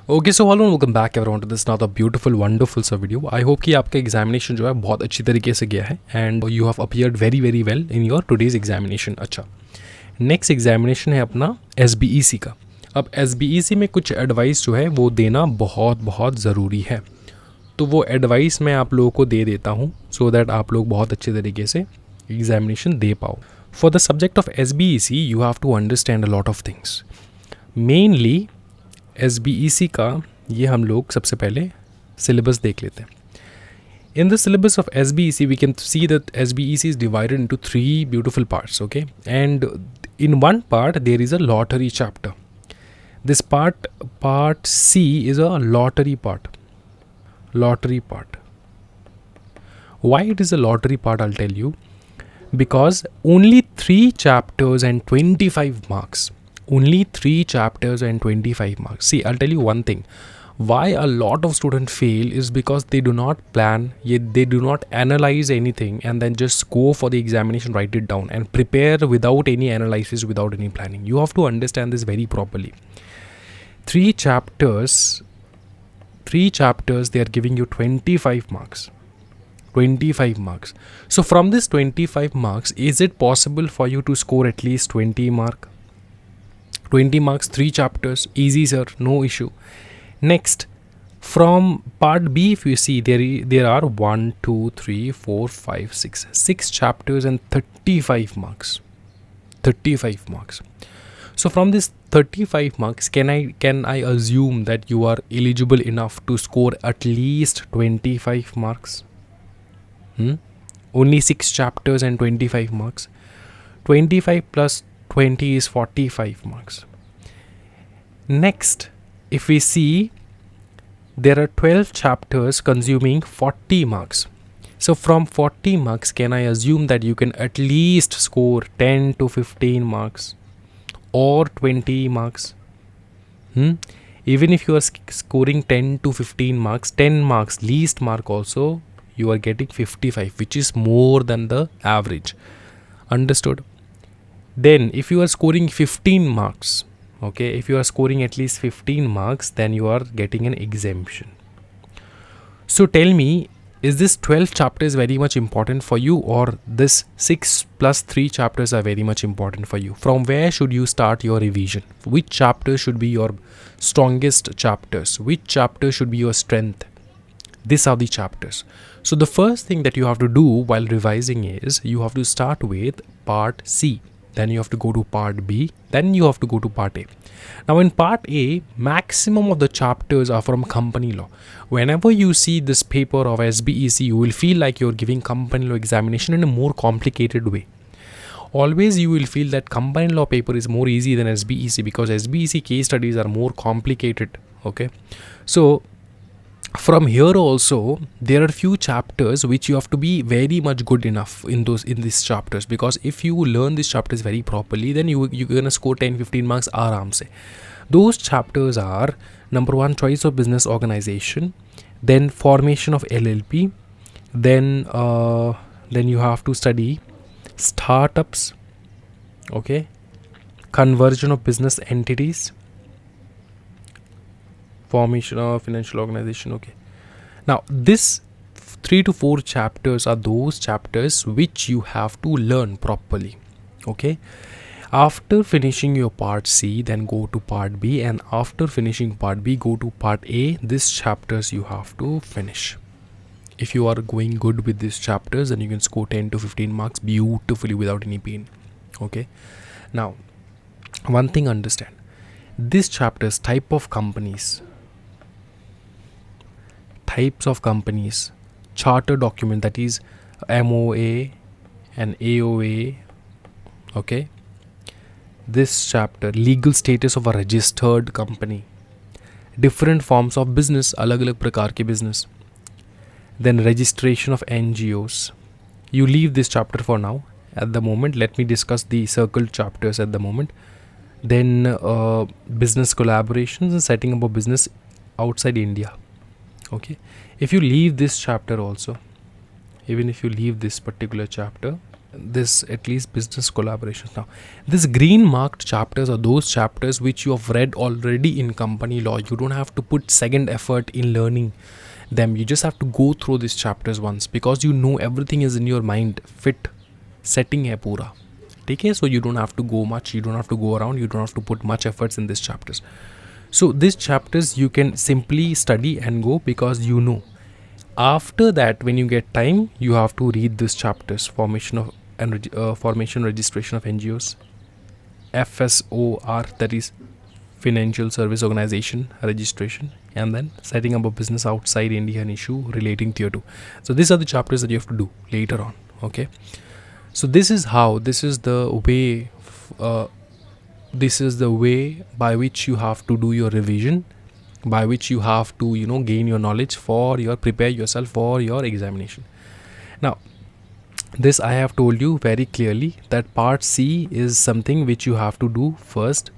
Okay so hello welcome back everyone to this now beautiful wonderful सा video. I hope कि आपका examination जो है बहुत अच्छी तरीके से गया है and you have appeared very very well in your today's examination. अच्छा, नेक्स्ट एग्जामिनेशन है अपना SBEC का। अब SBEC में कुछ एडवाइस जो है वो देना बहुत बहुत ज़रूरी है, तो वो एडवाइस मैं आप लोगों को दे देता हूँ सो दैट आप लोग बहुत अच्छे तरीके से एग्जामिनेशन दे पाओ। For the subject of SBEC you have to understand a lot of things. Mainly SBEC का ये हम लोग सबसे पहले सिलेबस देख लेते हैं। In the syllabus of SBEC, we can see that SBEC is divided into 3 beautiful parts, okay? And in one part, there is a lottery chapter. This part C, is a lottery part. Lottery part. Why it is a lottery part, I'll tell you. Because only 3 chapters and 25 marks. Only 3 chapters and 25 marks. See, I'll tell you one thing. Why a lot of students fail is because they do not plan, yet they do not analyze anything and then just go for the examination, write it down and prepare without any analysis, without any planning. You have to understand this very properly. 3 chapters, they are giving you 25 marks. 25 marks. So from this 25 marks, is it possible for you to score at least 20 marks? 20 marks, 3 chapters, easy sir, no issue. Next, from part B, if you see, there are 1, 2, 3, 4, 5, 6 chapters and 35 marks. 35 marks. So from this 35 marks, can I assume that you are eligible enough to score at least 25 marks? Only 6 chapters and 25 marks. 25 plus 20 is 45 marks. Next, if we see, there are 12 chapters consuming 40 marks. So from 40 marks, can I assume that you can at least score 10 to 15 marks or 20 marks? Even if you are scoring 10 to 15 marks, 10 marks, least mark also, you are getting 55, which is more than the average. Understood? Then if you are scoring 15 marks, okay, if you are scoring at least 15 marks, then you are getting an exemption. So tell me, is this 12 chapters very much important for you, or this 6 plus 3 chapters are very much important for you? From where should you start your revision? Which chapter should be your strongest chapters? Which chapter should be your strength? These are the chapters. So the first thing that you have to do while revising is you have to start with part C. Then you have to go to part B, then you have to go to part A. Now in part A, maximum of the chapters are from company law. Whenever you see this paper of SBEC, you will feel like you're giving company law examination in a more complicated way. Always you will feel that company law paper is more easy than SBEC because SBEC case studies are more complicated. Okay, so from here also there are few chapters which you have to be very much good enough in these chapters, because if you learn these chapters very properly, then you're gonna score 10-15 marks aaram se. Those chapters are: number 1, choice of business organization, then formation of LLP, then you have to study startups, okay, conversion of business entities, formation of financial organization. Okay, now this 3 to 4 chapters are those chapters which you have to learn properly. Okay, after finishing your part C, then go to part B, and after finishing part B, go to part A. These chapters you have to finish. If you are going good with these chapters, then you can score 10 to 15 marks beautifully without any pain. Okay, now one thing understand, these chapters, types of companies, charter document, that is MOA and AOA. Okay, this chapter, legal status of a registered company, different forms of business, alag prakar ke business, then registration of NGOs. You leave this chapter for now at the moment. Let me discuss the circled chapters at the moment. Then business collaborations and setting up a business outside India. Okay, if you leave this chapter also, even if you leave this particular chapter, this at least business collaborations. Now, this green marked chapters are those chapters which you have read already in company law. You don't have to put second effort in learning them. You just have to go through these chapters once, because you know everything is in your mind fit setting hai pura. Okay, so you don't have to go much, you don't have to go around, you don't have to put much efforts in these chapters. So these chapters you can simply study and go, because you know. After that, when you get time, you have to read these chapters: formation of formation registration of NGOs, FSOR, that is financial service organization registration, and then setting up a business outside India, an issue relating tier 2. So these are the chapters that you have to do later on. Okay, so this is the way by which you have to do your revision, by which you have to gain your knowledge for prepare yourself for your examination. Now, this I have told you very clearly that part C is something which you have to do first,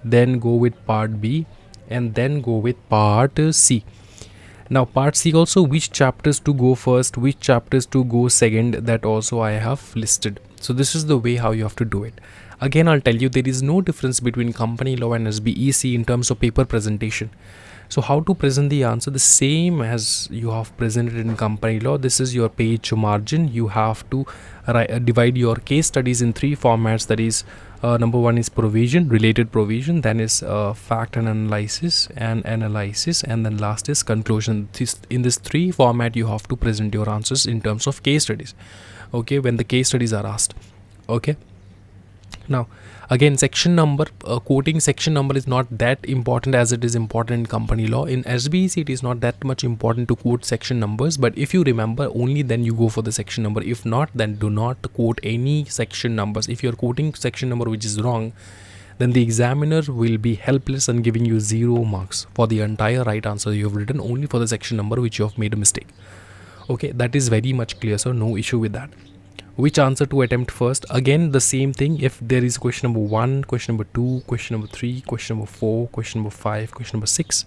then go with part B, and then go with part C. Now, part C also, which chapters to go first, which chapters to go second, that also I have listed. So this is the way how you have to do it. Again, I'll tell you, there is no difference between company law and SBEC in terms of paper presentation. So how to present the answer? The same as you have presented in company law. This is your page margin. You have to divide your case studies in 3 formats. That is, number 1 is provision, related provision, then is fact and analysis, and then last is conclusion. In this 3 format, you have to present your answers in terms of case studies. Okay, when the case studies are asked. Okay. Now, again, section number, quoting section number is not that important as it is important in company law. In SBEC, it is not that much important to quote section numbers, but if you remember, only then you go for the section number. If not, then do not quote any section numbers. If you are quoting section number which is wrong, then the examiner will be helpless and giving you 0 marks for the entire right answer you have written, only for the section number which you have made a mistake. Okay, that is very much clear, so no issue with that. Which answer to attempt first? Again, the same thing. If there is question number 1, question number 2, question number 3, question number 4, question number 5, question number 6,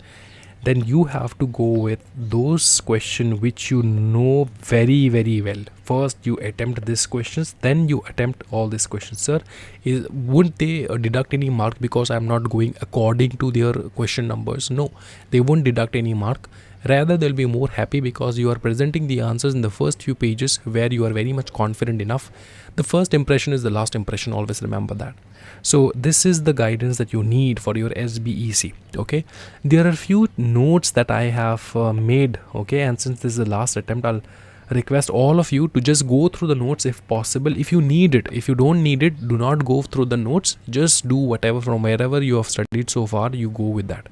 then you have to go with those questions which you know very, very well. First, you attempt these questions, then you attempt all these questions. Sir, wouldn't they deduct any mark because I am not going according to their question numbers? No, they won't deduct any mark. Rather, they'll be more happy because you are presenting the answers in the first few pages where you are very much confident enough. The first impression is the last impression. Always remember that. So this is the guidance that you need for your SBEC. Okay, there are few notes that I have made. Okay, and since this is the last attempt, I'll request all of you to just go through the notes if possible. If you need it, if you don't need it, do not go through the notes. Just do whatever from wherever you have studied so far, you go with that.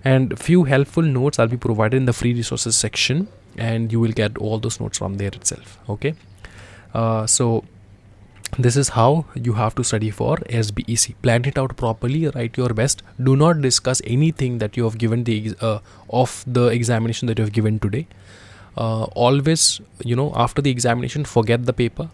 And few helpful notes I'll be provided in the free resources section, and you will get all those notes from there itself. Okay, so this is how you have to study for SBEC. Plan it out properly, write your best. Do not discuss anything that you have given of the examination that you have given today. Always, after the examination, forget the paper,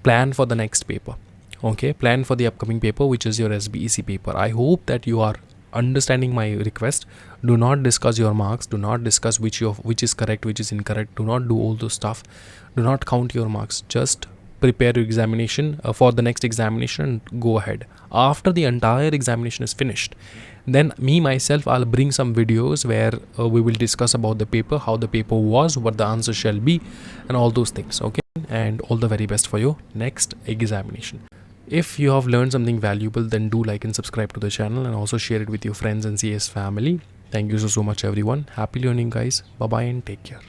plan for the next paper. Okay, plan for the upcoming paper, which is your SBEC paper. I hope that you are understanding my request. Do not discuss your marks, do not discuss which is correct, which is incorrect. Do not do all those stuff. Do not count your marks. Just prepare your examination for the next examination and go ahead. After the entire examination is finished, then myself I'll bring some videos where we will discuss about the paper, how the paper was, what the answer shall be, and all those things. Okay, and all the very best for your next examination. If you have learned something valuable, then do like and subscribe to the channel, and also share it with your friends and CS family. Thank you so much everyone. Happy learning, guys. Bye bye and take care.